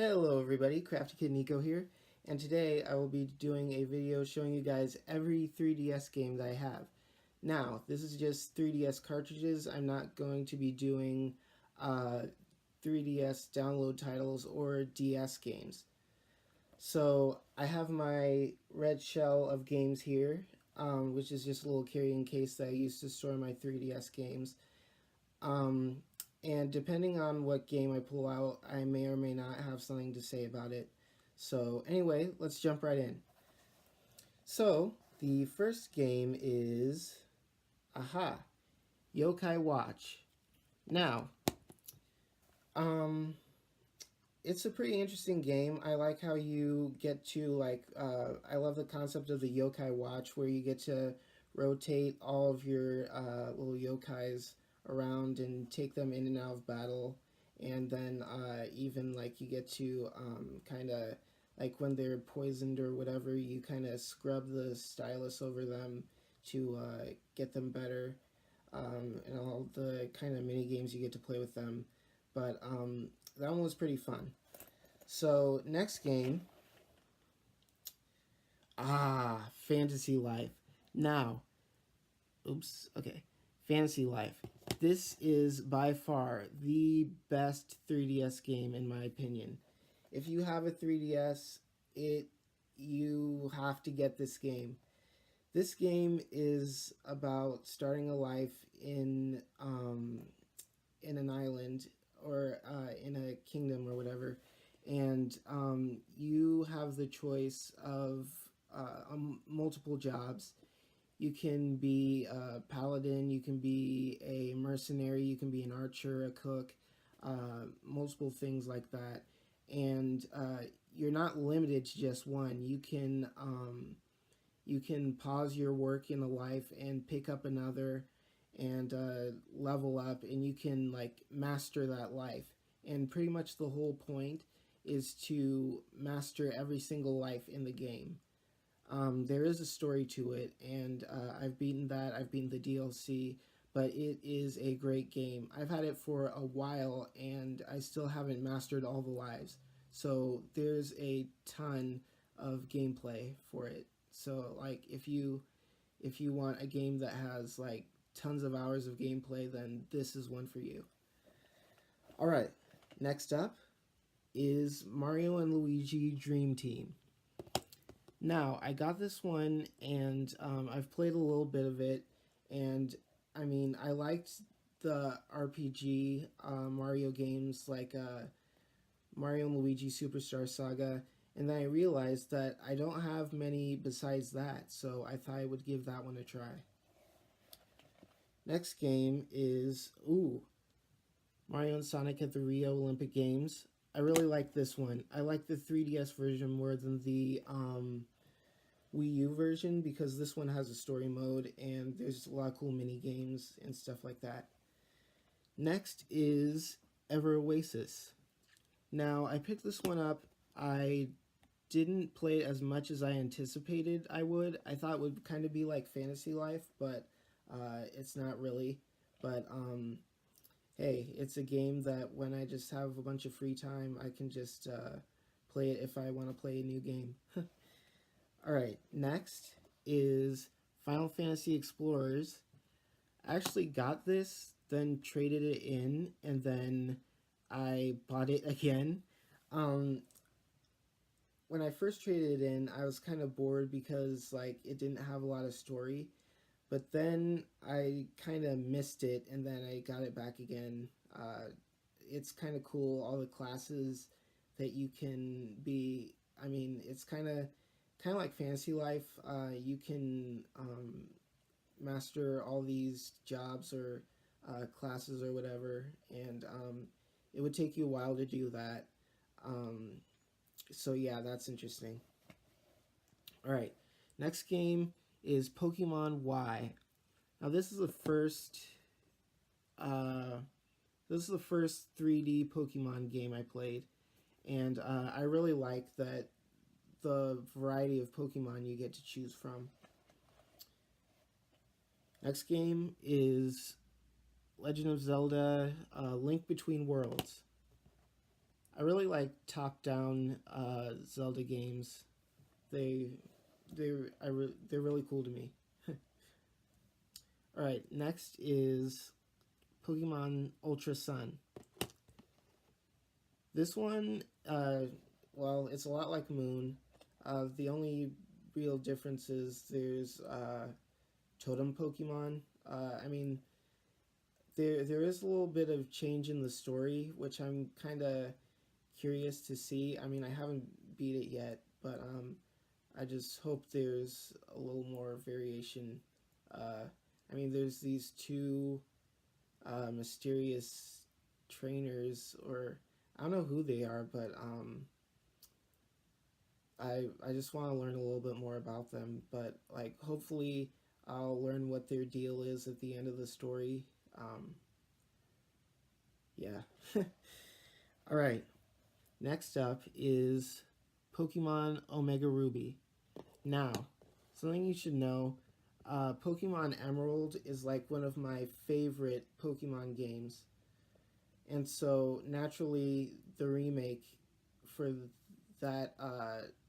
Hello everybody, Crafty Kid Nico here, and today I will be doing a video showing you guys every 3DS game that I have. Now, this is just 3DS cartridges. I'm not going to be doing 3DS download titles or DS games. So, I have my red shell of games here, which is just a little carrying case that I used to store my 3DS games. And depending on what game I pull out, I may or may not have something to say about it. So anyway, let's jump right in. So the first game is, Yokai Watch. Now, it's a pretty interesting game. I like how you get to I love the concept of the Yokai Watch, where you get to rotate all of your little yokais around and take them in and out of battle, and then even like you get to kind of like when they're poisoned or whatever, you kind of scrub the stylus over them to get them better, and all the kind of mini games you get to play with them. But that one was pretty fun. So next game, Fantasy Life. Now, Fantasy Life. This is by far the best 3DS game in my opinion. If you have a 3DS, you have to get this game. This game is about starting a life in an island or in a kingdom or whatever, and you have the choice of multiple jobs. You can be a paladin, you can be a mercenary, you can be an archer, a cook, multiple things like that. And you're not limited to just one. You can pause your work in a life and pick up another and level up, and you can like master that life. And pretty much the whole point is to master every single life in the game. There is a story to it, and I've beaten that. I've beaten the DLC, but it is a great game. I've had it for a while, and I still haven't mastered all the lives. So there's a ton of gameplay for it. So like if you want a game that has like tons of hours of gameplay, then this is one for you. All right, next up is Mario and Luigi Dream Team. Now, I got this one, and I've played a little bit of it, and I mean, I liked the RPG Mario games like Mario and Luigi Superstar Saga, and then I realized that I don't have many besides that, so I thought I would give that one a try. Next game is, Mario and Sonic at the Rio Olympic Games. I really like this one. I like the 3DS version more than the Wii U version, because this one has a story mode and there's a lot of cool mini games and stuff like that. Next is Oasis. Now, I picked this one up. I didn't play it as much as I anticipated I would. I thought it would kind of be like Fantasy Life, but it's not really. But hey, it's a game that when I just have a bunch of free time, I can just play it if I want to play a new game. Alright, next is Final Fantasy Explorers. I actually got this, then traded it in, and then I bought it again. When I first traded it in, I was kind of bored because like it didn't have a lot of story. But then I kind of missed it, and then I got it back again. It's kind of cool, all the classes that you can be. I mean, it's kind of like Fantasy Life. You can master all these jobs or classes or whatever, and it would take you a while to do that. So yeah, that's interesting. Alright, next game is Pokemon Y. Now this is the first 3D Pokemon game I played, and I really like that the variety of Pokemon you get to choose from. Next game is Legend of Zelda: Link Between Worlds. I really like top-down Zelda games. They they're really cool to me. All right, next is Pokemon Ultra Sun. This one, well, it's a lot like Moon. The only real difference is there's totem Pokemon. I mean, there is a little bit of change in the story, which I'm kind of curious to see. I mean, I haven't beat it yet, but I just hope there's a little more variation. I mean, there's these two mysterious trainers, or I don't know who they are, but I just want to learn a little bit more about them. But like, hopefully, I'll learn what their deal is at the end of the story. Yeah. All right. Next up is Pokemon Omega Ruby. Now, something you should know, Pokemon Emerald is like one of my favorite Pokemon games. And so, naturally, the remake for that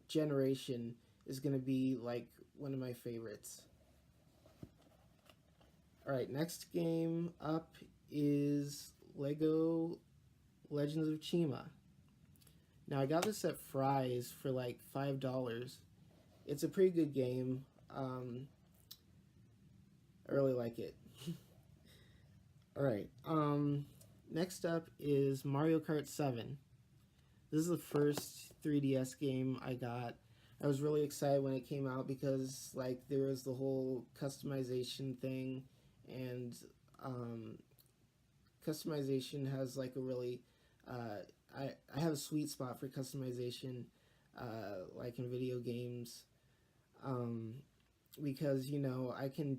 generation is going to be like one of my favorites. Alright, next game up is Lego Legends of Chima. Now, I got this at Fry's for like $5. It's a pretty good game. I really like it. Alright, next up is Mario Kart 7. This is the first 3DS game I got. I was really excited when it came out because like there was the whole customization thing, and customization has like a really I have a sweet spot for customization, like in video games, because you know I can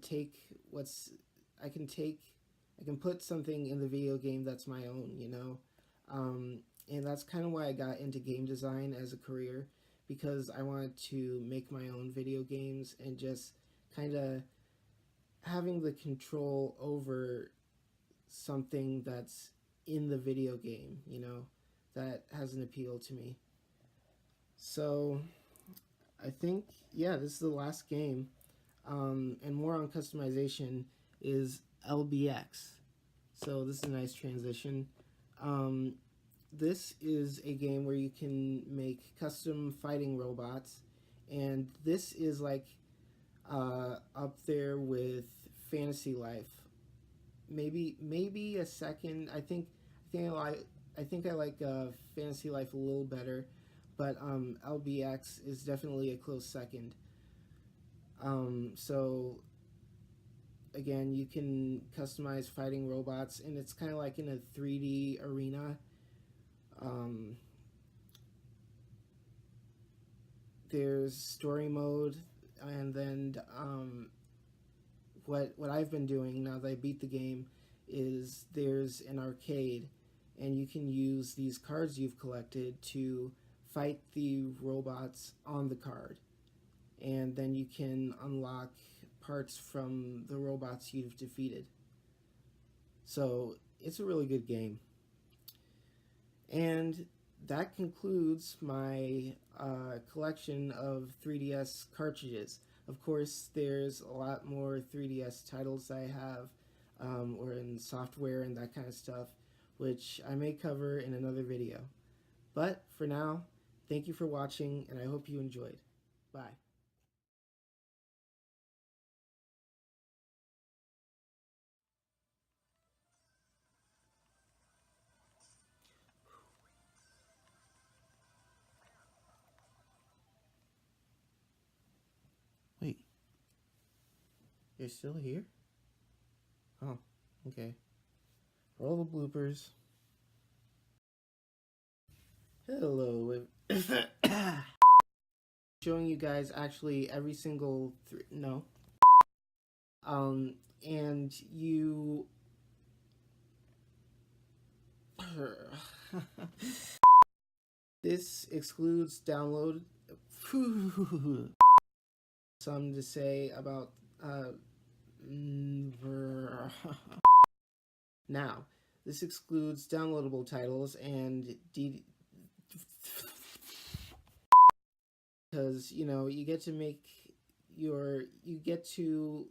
put something in the video game that's my own, you know, and that's kind of why I got into game design as a career, because I wanted to make my own video games and just kind of having the control over something that's in the video game, you know, that has an appeal to me. So I think, yeah, this is the last game. And more on customization is LBX. So this is a nice transition. This is a game where you can make custom fighting robots, and this is like up there with Fantasy Life. Maybe a second. I think I like Fantasy Life a little better, but LBX is definitely a close second. So again, you can customize fighting robots, and it's kind of like in a 3D arena. There's story mode, and then what I've been doing now that I beat the game is there's an arcade, and you can use these cards you've collected to fight the robots on the card, and then you can unlock parts from the robots you've defeated. So it's a really good game. And that concludes my collection of 3DS cartridges. Of course, there's a lot more 3DS titles I have, or in software and that kind of stuff, which I may cover in another video. But for now, thank you for watching, and I hope you enjoyed. Bye. Wait, you're still here? Oh, okay. Roll the bloopers. Hello. Showing you guys actually every single no. And you this excludes download. Some to say about now, this excludes downloadable titles and because you know you get to make you get to